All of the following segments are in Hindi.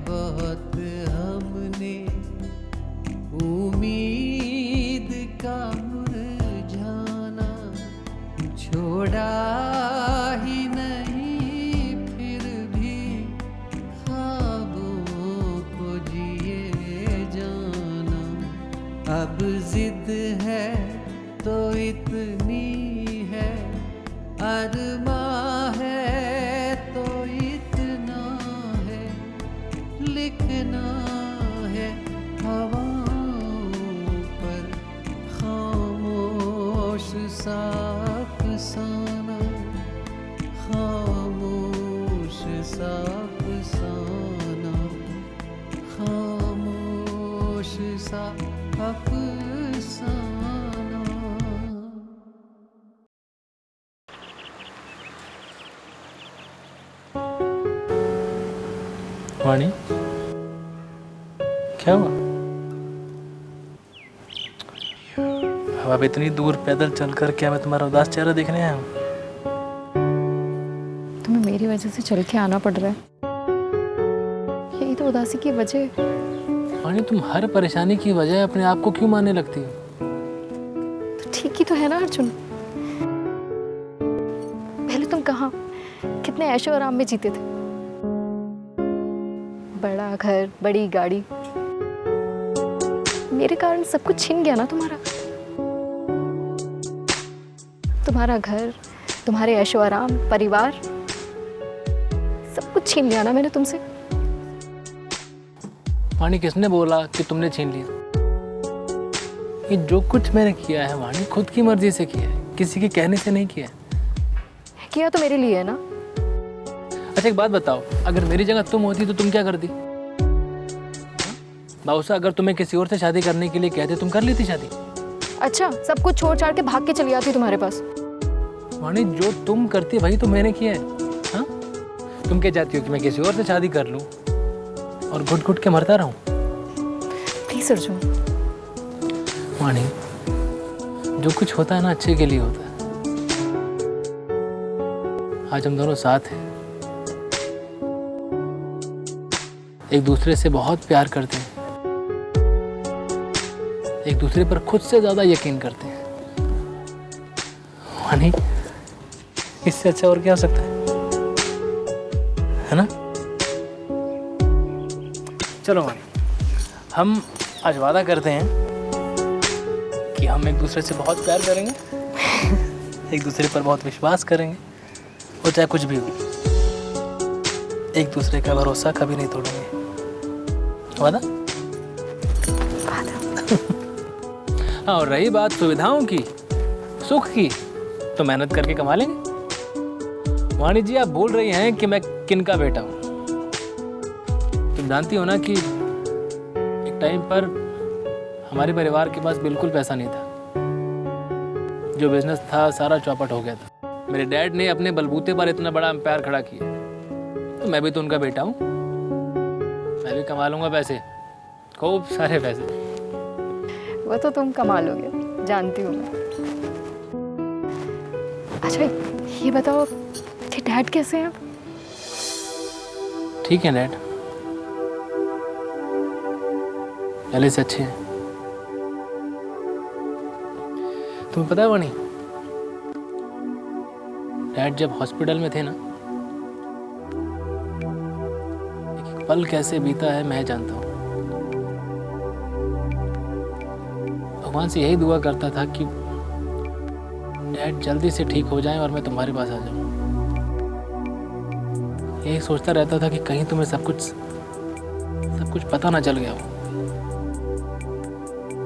बहुत हमने उम्मीद का मुरझाना छोड़ा ही नहीं, फिर भी ख्वाबों को जिए जाना। अब जिद है तो इतनी है, अरमा है तो इतना है, लिखना है हवाओं पर खामोश सा अफसाना, खामोश सा अफसाना, खामोश सा अफसाना। वाणी, क्या हुआ? अब इतनी दूर पैदल चलकर क्या मैं तुम्हारा उदास चेहरा देखने आया हूँ? तुम्हें मेरी वजह से चल के आना पड़ रहा है, यही तो उदासी की वजह है। वाणी, तुम हर परेशानी की वजह अपने आप को क्यों मानने लगती हो? तो ठीक ही तो है ना अर्जुन। पहले तुम कहाँ कितने ऐशो आराम में जीते थे, बड़ा घर, बड़ी गाड़ी। मेरे कारण सब कुछ छिन गया ना तुम्हारा। तुम्हारा घर, तुम्हारे ऐशो आराम, परिवार, सब कुछ छीन लिया ना मैंने तुमसे। वाणी, किसने बोला कि तुमने छीन लिया? ये जो कुछ मैंने किया है वाणी, खुद की मर्जी से किया है, किसी के कहने से नहीं किया है। किया तो मेरे लिए है ना। अच्छा एक बात बताओ, अगर मेरी जगह तुम होती तो तुम क्या करती? बाउसा, अगर तुम्हें किसी और से शादी करने के लिए कहते तुम कर लेती शादी? अच्छा, सब कुछ छोड़ छाड़ के भाग के चली आती तुम्हारे पास। वाणी, जो तुम करती वही तो मैंने किया है। हाँ, तुम क्या चाहती हो कि मैं किसी और से शादी कर लूं और घुट घुट के मरता रहूं? प्लीज अर्जुन। वाणी, जो कुछ होता है ना अच्छे के लिए होता है। आज हम दोनों साथ हैं, एक दूसरे से बहुत प्यार करते हैं, एक दूसरे पर खुद से ज्यादा यकीन करते हैं। वाणी, इससे अच्छा और क्या हो सकता है ना? चलो वाणी, हम आज वादा करते हैं कि हम एक दूसरे से बहुत प्यार करेंगे, एक दूसरे पर बहुत विश्वास करेंगे, और चाहे कुछ भी हो एक दूसरे का भरोसा कभी नहीं तोड़ेंगे। वादा? हाँ, और रही बात सुविधाओं की, सुख की, तो मेहनत करके कमा लेंगे। वाणी जी, आप बोल रही हैं कि मैं किनका बेटा हूं। तुम जानती हो ना कि एक टाइम पर हमारे परिवार के पास बिल्कुल पैसा नहीं था, जो बिजनेस था सारा चौपट हो गया था। मेरे डैड ने अपने बलबूते पर इतना बड़ा एम्पायर खड़ा किया, तो मैं भी तो उनका बेटा हूँ, मैं भी कमा लूंगा पैसे, खूब सारे पैसे। वो तो तुम कमा लोगे, जानती हूँ मैं। अच्छा ये बताओ कि डैड कैसे हैं? ठीक है डैड, पहले से अच्छे हैं। तुम्हें पता है वाणी, डैड जब हॉस्पिटल में थे ना, एक पल कैसे बीता है मैं जानता हूँ। भगवान से यही दुआ करता था कि डैड जल्दी से ठीक हो जाएं और मैं तुम्हारे पास आ जाऊं। यही सोचता रहता था कि कहीं तुम्हें सब कुछ पता ना चल गया हो।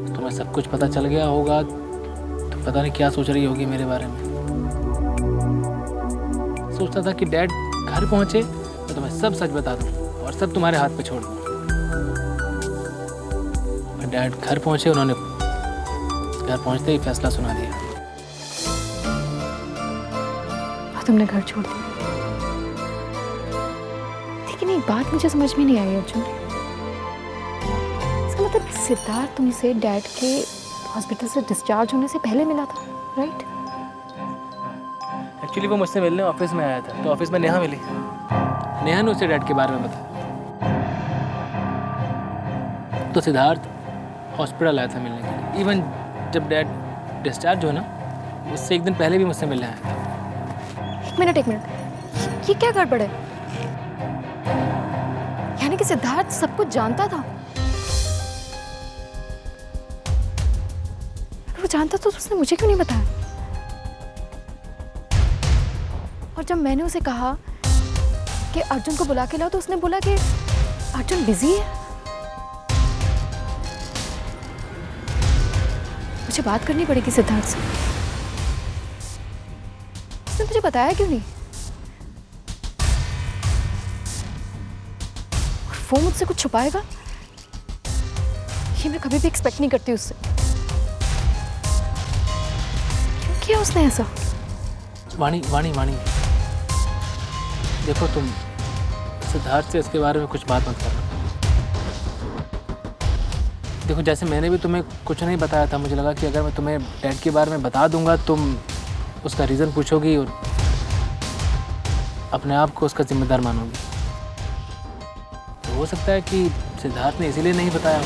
तुम्हें सब कुछ पता चल गया होगा तो पता नहीं क्या सोच रही होगी मेरे बारे में। सोचता था कि डैड घर पहुंचे तो तुम्हें सब सच बता दूं और सब तुम्हारे हाथ पे छोड़ दूं। डैड घर पहुंचे, उन्होंने घर पहुंचते ही फैसला सुना दिया। और तुमने घर छोड़ दिया। लेकिन एक बात मुझे समझ में नहीं आई अर्जुन, इसका मतलब सिद्धार्थ तुमसे डैड के हॉस्पिटल से डिस्चार्ज होने से पहले मिला था, राइट? एक्चुअली वो मुझसे मिलने ऑफिस में आया था, तो ऑफिस में नेहा मिली। नेहा ने उसे डैड के बारे में बताया। तो सिद्धार्थ हॉस्पिटल आया था मिलने के लिए। इवन जब डैड डिस्चार्ज हो ना, उससे एक दिन पहले भी मुझसे मिलने आया था। एक मिनट, ये क्या गड़बड़ है? यानी कि सिद्धार्थ सब कुछ जानता था। अगर वो जानता तो उसने मुझे क्यों नहीं बताया? और जब मैंने उसे कहा कि अर्जुन को बुला के लाओ, तो उसने बोला कि अर्जुन बिजी है। मुझे बात करनी पड़ेगी सिद्धार्थ से। उसने मुझे बताया क्यों नहीं? और वो मुझसे कुछ छुपाएगा, ये मैं कभी भी एक्सपेक्ट नहीं करती उससे। क्यों किया उसने ऐसा? वाणी, देखो तुम सिद्धार्थ से इसके बारे में कुछ बात मत करना। देखो जैसे मैंने भी तुम्हें कुछ नहीं बताया था, मुझे लगा कि अगर मैं तुम्हें डैड के बारे में बता दूंगा तुम उसका रीज़न पूछोगी और अपने आप को उसका जिम्मेदार मानोगी। तो हो सकता है कि सिद्धार्थ ने इसीलिए नहीं बताया हो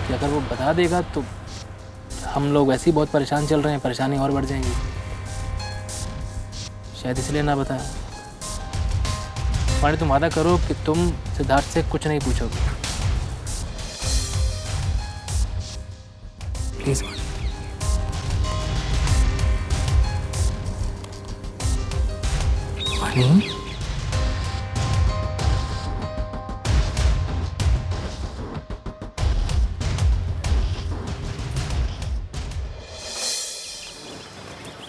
कि अगर वो बता देगा तो हम लोग वैसे ही बहुत परेशान चल रहे हैं, परेशानी और बढ़ जाएंगी। शायद इसलिए ना बताया। वाणी, तुम वादा करो कि तुम सिद्धार्थ से कुछ नहीं पूछोगे, प्लीज। वाणी,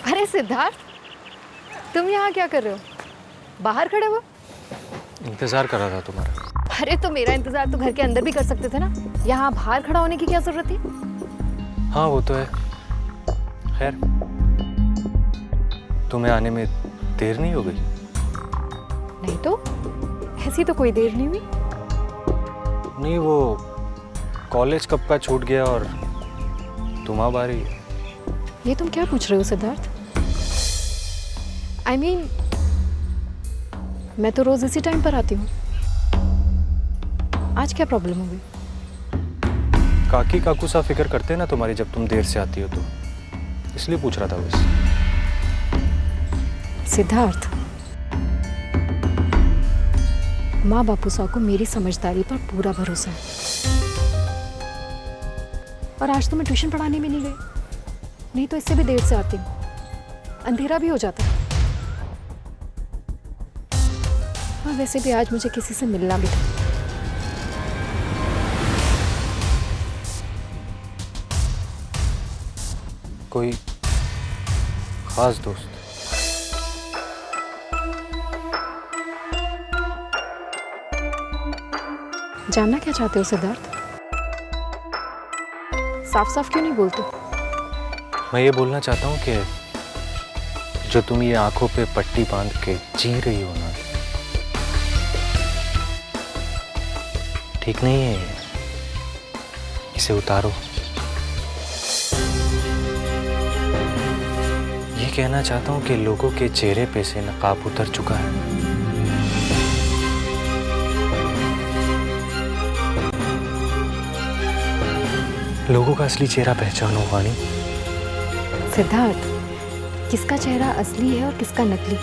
अरे सिद्धार्थ, तुम यहाँ क्या कर रहे हो? बाहर खड़े हो? इंतजार कर रहा था तुम्हारा। अरे तो मेरा इंतजार तो घर के अंदर भी कर सकते थे ना, यहाँ बाहर खड़ा होने की क्या जरूरत थी? हाँ वो तो है। खैर, तुम्हें आने में देर नहीं हो गई? नहीं तो ऐसी तो कोई देर नहीं हुई। नहीं, वो कॉलेज कब का छूट गया और तुम अब आ रही है। ये तुम क्या पूछ रहे हो सिद्धार्थ? I mean, मैं तो रोज इसी टाइम पर आती हूँ। आज क्या प्रॉब्लम हो गई? काकी काकू सा फिक्र करते हैं ना तुम्हारी जब तुम देर से आती हो, तो इसलिए पूछ रहा था बस। सिद्धार्थ, माँ बापू साहब को मेरी समझदारी पर पूरा भरोसा है। और आज तो मैं ट्यूशन पढ़ाने भी नहीं गई, नहीं तो इससे भी देर से आती हूँ, अंधेरा भी हो जाता है। और वैसे भी आज मुझे किसी से मिलना भी था। कोई खास दोस्त? जानना क्या चाहते हो सिद्धार्थ? साफ साफ क्यों नहीं बोलते? मैं ये बोलना चाहता हूँ कि जो तुम ये आंखों पे पट्टी बांध के जी रही हो ना, ठीक नहीं है। इसे उतारो। ये कहना चाहता हूँ कि लोगों के चेहरे पे से नकाब उतर चुका है। लोगों का असली चेहरा पहचानो वाणी। सिद्धार्थ, किसका चेहरा असली है और किसका नकली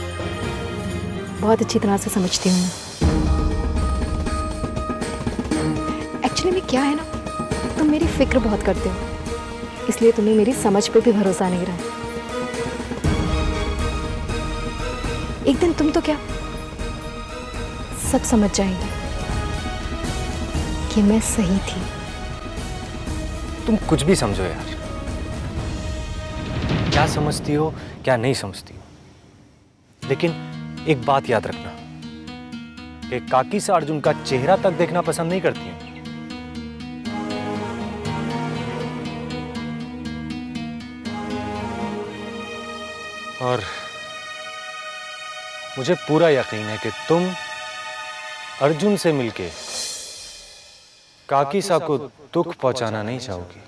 बहुत अच्छी तरह से समझती हूँ मैं। एक्चुअली में क्या है ना, तुम मेरी फिक्र बहुत करते हो, इसलिए तुम्हें मेरी समझ पे भी भरोसा नहीं रहा। एक दिन तुम तो क्या सब समझ जाएंगे कि मैं सही थी। तुम कुछ भी समझो यार, क्या समझती हो क्या नहीं समझती हो, लेकिन एक बात याद रखना कि काकी से अर्जुन का चेहरा तक देखना पसंद नहीं करती हैं। और मुझे पूरा यकीन है कि तुम अर्जुन से मिलके काकी साहब को दुख पहुंचाना नहीं चाहोगी।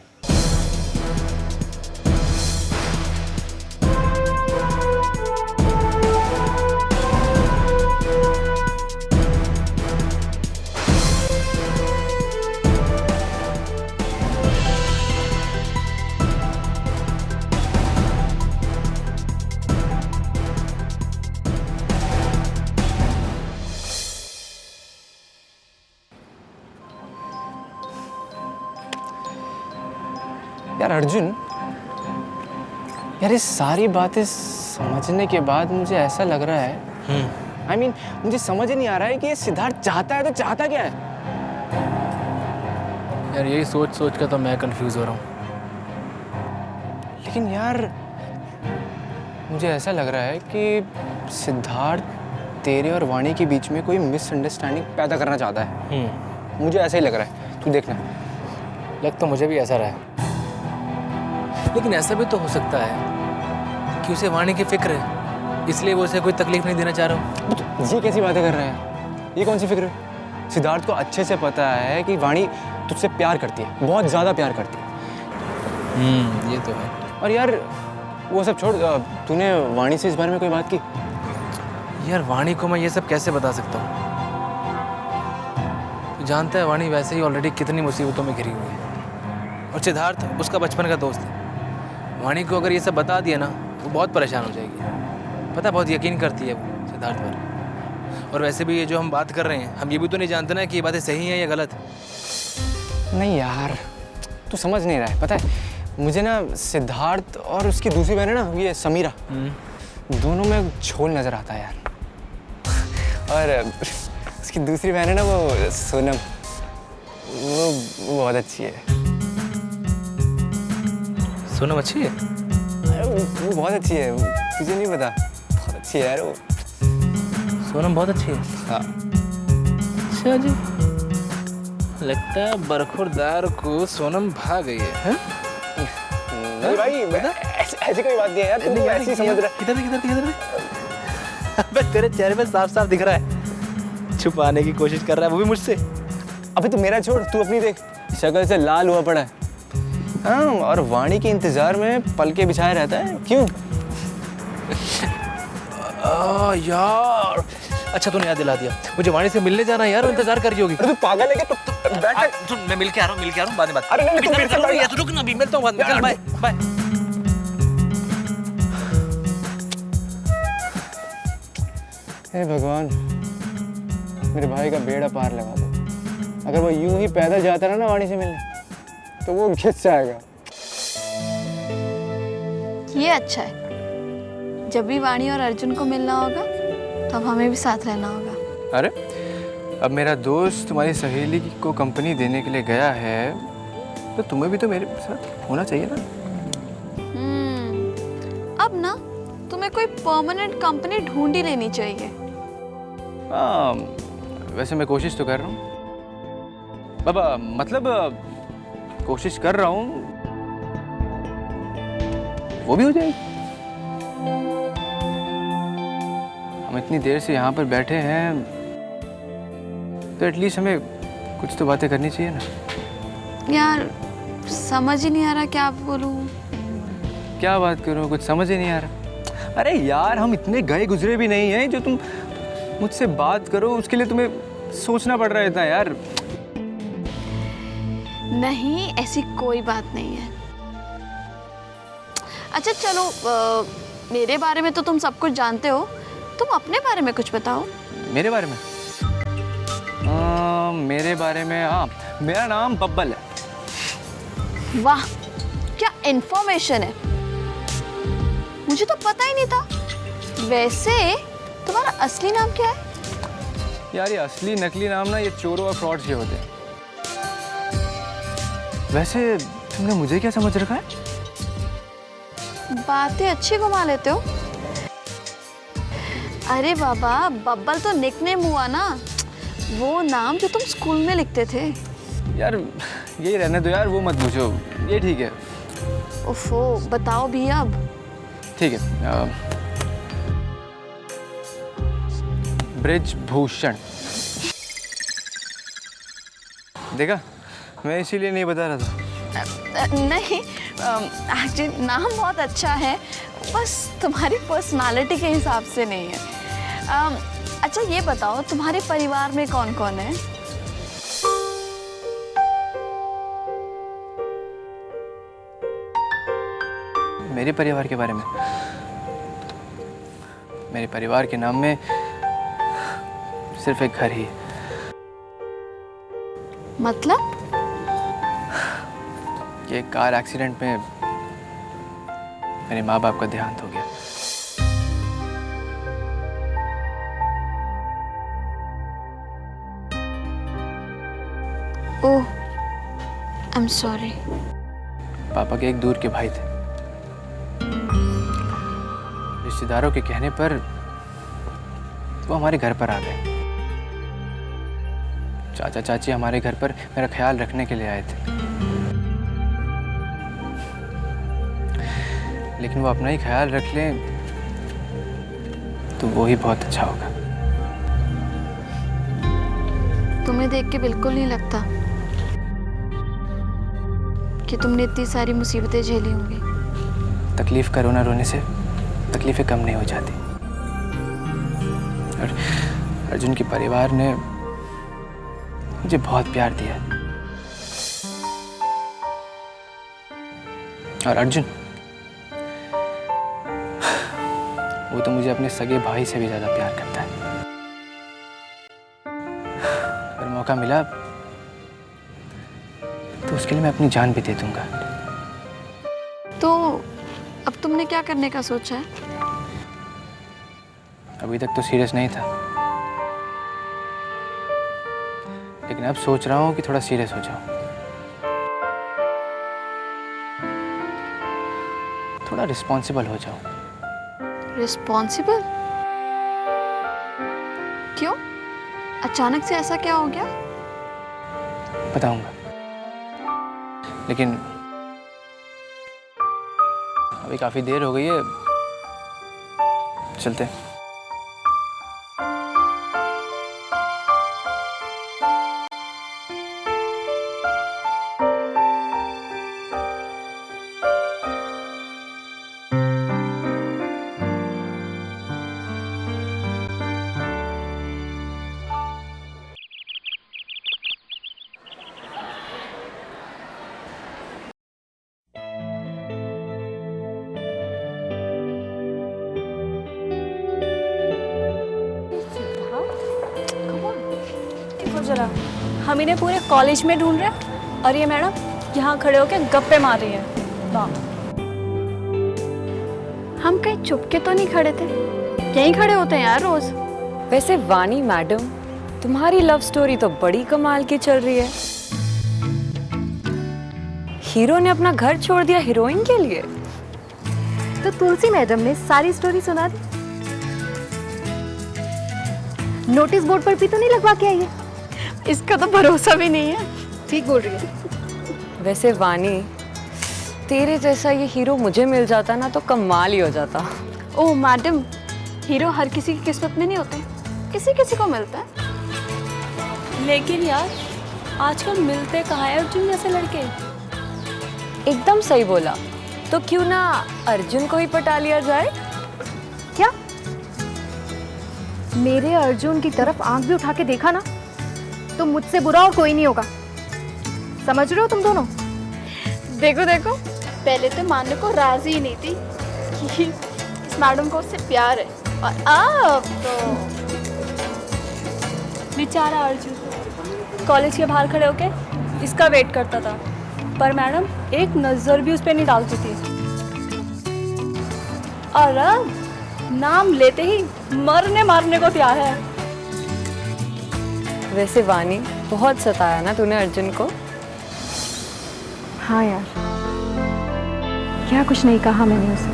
यार अर्जुन, यार ये सारी बातें समझने के बाद मुझे ऐसा लग रहा है I mean, मुझे समझ ही नहीं आ रहा है कि ये सिद्धार्थ चाहता है तो चाहता क्या है। यार यही सोच सोच कर तो मैं कंफ्यूज हो रहा हूँ। लेकिन यार मुझे ऐसा लग रहा है कि सिद्धार्थ तेरे और वाणी के बीच में कोई मिसअंडरस्टैंडिंग पैदा करना चाहता है। मुझे ऐसा ही लग रहा है, तू देखना। लग तो मुझे भी ऐसा रहा है, लेकिन ऐसा भी तो हो सकता है कि उसे वाणी की फिक्र है, इसलिए वो उसे कोई तकलीफ नहीं देना चाह रहा हूँ। ये कैसी बातें कर रहा है? ये कौन सी फिक्र है? सिद्धार्थ को अच्छे से पता है कि वाणी तुझसे प्यार करती है, बहुत ज़्यादा प्यार करती है। ये तो है। और यार वो सब छोड़, तूने वाणी से इस बारे में कोई बात की? यार वाणी को मैं ये सब कैसे बता सकता हूँ? तू जानता है वाणी वैसे ही ऑलरेडी कितनी मुसीबतों में घिरी हुई है, और सिद्धार्थ उसका बचपन का दोस्त है। वाणी को अगर ये सब बता दिया ना, वो बहुत परेशान हो जाएगी। पता, बहुत यकीन करती है वो सिद्धार्थ पर। और वैसे भी ये जो हम बात कर रहे हैं, हम ये भी तो नहीं जानते ना कि ये बातें सही हैं या गलत। नहीं यार, तू समझ नहीं रहा है। पता है मुझे ना सिद्धार्थ और उसकी दूसरी बहन है ना, ये समीरा, दोनों में झोल नजर आता है यार। और उसकी दूसरी बहन है ना, वो सोनम, वो बहुत अच्छी है। सोनम अच्छी है? अरे वो बहुत अच्छी है, तुझे नहीं पता? बहुत अच्छी है यार वो। सोनम बहुत अच्छी है? हाँ। अच्छा जी, लगता है बरखुरदार को सोनम भा गई है। नहीं भाई, ऐसी कोई बात नहीं है यार, तू ऐसे ही समझ रहा है। किधर अबे तेरे चेहरे पे साफ साफ दिख रहा है, छुपाने की कोशिश कर रहा है, वो भी मुझसे। अबे तू मेरा छोड़, तू अपनी देख, शक्ल से लाल हुआ पड़ा है। हाँ, और वाणी के इंतजार में पलके बिछाए रहता है, क्यों? यार अच्छा तूने याद दिला दिया, मुझे वाणी से मिलने जाना है यार, वो इंतजार कर रही होगी। अरे तू पागल है क्या? तू बैठ। सुन, मैं मिल के आ रहा हूँ, बाद में बात। अरे नहीं, तू मेरे साथ बैठ। तू रुक ना, अभी मिलता हूँ बाद में। चल बाय बाय। हे भगवान, मेरे भाई का बेड़ा पार लगा दो। अगर वो यूं ही पैदल जाता रहा ना वाणी से मिलने, तो वो घिस जाएगा। ये अच्छा है, जब भी वाणी और अर्जुन को मिलना होगा तब हमें भी साथ रहना होगा। अरे अब मेरा दोस्त तुम्हारी सहेली को कंपनी देने के लिए गया है, तो तुम्हें भी तो मेरे साथ होना चाहिए ना। अब ना तुम्हें कोई परमानेंट कंपनी ढूंढ ही लेनी चाहिए। हाँ, वैसे मैं कोशिश तो कर रहा हूँ बाबा, मतलब कोशिश कर रहा हूँ, वो भी हो जाएगी। हम इतनी देर से यहाँ पर बैठे हैं, तो एटलीस्ट हमें कुछ तो बातें करनी चाहिए ना। यार समझ ही नहीं आ रहा क्या बोलूं। क्या बात करूं, कुछ समझ ही नहीं आ रहा। अरे यार, हम इतने गए गुजरे भी नहीं हैं जो तुम मुझसे बात करो उसके लिए तुम्हें सोचना पड़ रहा है इतना यार। नहीं, ऐसी कोई बात नहीं है। अच्छा चलो, मेरे बारे में तो तुम सब कुछ जानते हो, तुम अपने बारे में कुछ बताओ। मेरे बारे में? मेरे बारे में, हाँ, मेरा नाम बब्बल है। वाह, क्या इन्फॉर्मेशन है, मुझे तो पता ही नहीं था। वैसे तुम्हारा असली नाम क्या है? यार ये असली नकली नाम ना, ये चोरों और फ्रॉड्स के होते हैं। वैसे तुमने मुझे क्या समझ रखा है? बातें अच्छी घुमा लेते हो। अरे बाबा, बब्बल तो निकनेम हुआ ना, वो नाम जो तुम स्कूल में लिखते थे। यार यही रहने दो यार, वो मत पूछो, ये ठीक है। ओफो, बताओ भी अब। ठीक है, ब्रिजभूषण। देखा, मैं इसीलिए नहीं बता रहा था। नहीं, एक्चुअली नाम बहुत अच्छा है, बस तुम्हारी पर्सनालिटी के हिसाब से नहीं है। अच्छा ये बताओ, तुम्हारे परिवार में कौन कौन है? मेरे परिवार के बारे में? मेरे परिवार के नाम में सिर्फ एक घर ही है। कि एक कार एक्सीडेंट में मेरे माँ बाप का देहांत हो गया। ओह, आई एम सॉरी। पापा के एक दूर के भाई थे। रिश्तेदारों के कहने पर वो हमारे घर पर आ गए। चाचा चाची हमारे घर पर मेरा ख्याल रखने के लिए आए थे, लेकिन वो अपना ही ख्याल रख लें तो वो ही बहुत अच्छा होगा। तुम्हें देख के बिल्कुल नहीं लगता कि तुमने इतनी सारी मुसीबतें झेली होंगी। तकलीफ का रोना रोने से तकलीफें कम नहीं हो जाती। और अर्जुन के परिवार ने मुझे बहुत प्यार दिया। और अर्जुन, वो तो मुझे अपने सगे भाई से भी ज्यादा प्यार करता है। अगर मौका मिला तो उसके लिए मैं अपनी जान भी दे दूंगा। तो अब तुमने क्या करने का सोचा है? अभी तक तो सीरियस नहीं था, लेकिन अब सोच रहा हूँ कि थोड़ा सीरियस हो जाऊं, थोड़ा रिस्पॉन्सिबल हो जाऊं। रिस्पॉन्सिबल? क्यों? अचानक से ऐसा क्या हो गया? बताऊंगा, लेकिन अभी काफी देर हो गई है, चलते हैं। जरा हम इन्हें पूरे कॉलेज में ढूंढ रहे हैं और ये मैडम यहाँ खड़े होकर गप्पे मार रही है। हम कहीं चुपके तो नहीं खड़े थे? यहीं खड़े होते हैं यार रोज। वैसे वानी मैडम, तुम्हारी लव स्टोरी तो बड़ी कमाल की चल रही है। हीरो ने अपना घर छोड़ दिया हीरोइन के लिए। तो तुलसी मैडम ने सारी स्टोरी सुना दी। नोटिस बोर्ड पर भी तो नहीं लगवा के आई है। इसका तो भरोसा भी नहीं है। ठीक बोल रही है। वैसे वानी, तेरे जैसा ये हीरो मुझे मिल जाता ना तो कमाल ही हो जाता। ओह मैडम, हीरो हर किसी की किस्मत में नहीं होते, किसी किसी को मिलता है। लेकिन यार आजकल मिलते कहाँ है अर्जुन जैसे लड़के? एकदम सही बोला। तो क्यों ना अर्जुन को ही पटा लिया जाए? क्या मेरे अर्जुन की तरफ आंख भी उठा के देखा ना तो मुझसे बुरा और कोई नहीं होगा। समझ रहे हो तुम दोनों? देखो देखो, पहले तो मानने को राजी ही नहीं थी कि इस मैडम को उससे प्यार है, और अब तो बेचारा अर्जुन कॉलेज के बाहर खड़े होके इसका वेट करता था, पर मैडम एक नजर भी उस पर नहीं डालती थी। और अब नाम लेते ही मरने मारने को तैयार है। वैसे वानी, बहुत सताया ना तूने अर्जुन को? हाँ यार, क्या कुछ नहीं कहा मैंने उसे।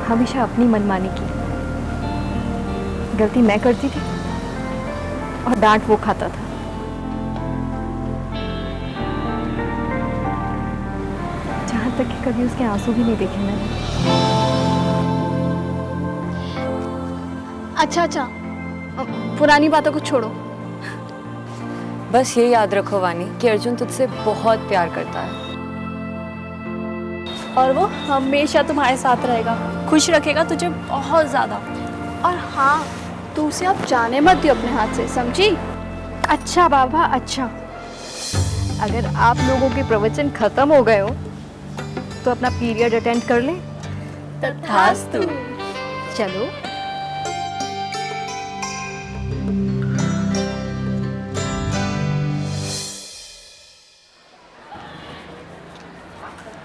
हमेशा अपनी मनमानी की। गलती मैं करती थी और डांट वो खाता था। जहाँ तक कि कभी उसके आंसू भी नहीं देखे मैंने। अच्छा, पुरानी बातों को छोड़ो। बस ये याद रखो वानी कि अर्जुन तुझसे बहुत प्यार करता है और वो हमेशा तुम्हारे साथ रहेगा, खुश रखेगा तुझे बहुत ज़्यादा। और हाँ, तू उसे अब जाने मत दियो अपने हाथ से, समझी? अच्छा बाबा, अच्छा। अगर आप लोगों के प्रवचन खत्म हो गए हो तो अपना पीरियड अटेंड कर ले। तथास्तु। चलो।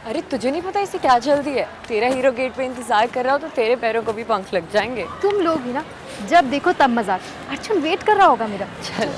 अरे तुझे नहीं पता इसे क्या जल्दी है? तेरा हीरो गेट पे इंतजार कर रहा हो तो तेरे पैरों को भी पंख लग जाएंगे। तुम लोग ही ना जब देखो तब मजाक। अर्जुन वेट कर रहा होगा मेरा। चल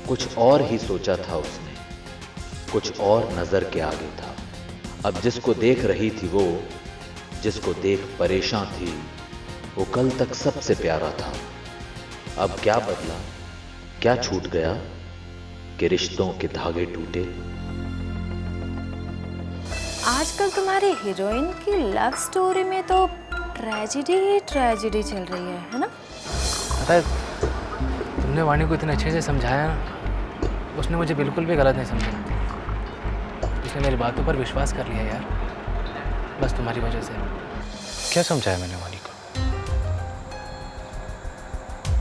कुछ और ही सोचा था उसने, कुछ और नजर के आगे था। अब जिसको देख रही थी वो, जिसको देख परेशान थी, वो कल तक सबसे प्यारा था। अब क्या बदला, क्या छूट गया कि रिश्तों के धागे टूटे। आजकल तुम्हारे हीरोइन की लव स्टोरी में तो ट्रेजेडी ही ट्रेजेडी चल रही है ना? पता है, तुमने वाणी को इतने अच्छे से समझाया ना, उसने मुझे बिल्कुल भी गलत नहीं समझा। उसने मेरी बातों पर विश्वास कर लिया यार, बस तुम्हारी वजह से। क्या समझाया मैंने वाणी को?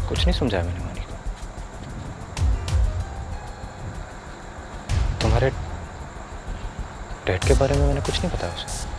कुछ नहीं समझाया मैंने वाणी को। तुम्हारे डैड के बारे में मैंने कुछ नहीं बताया उसे।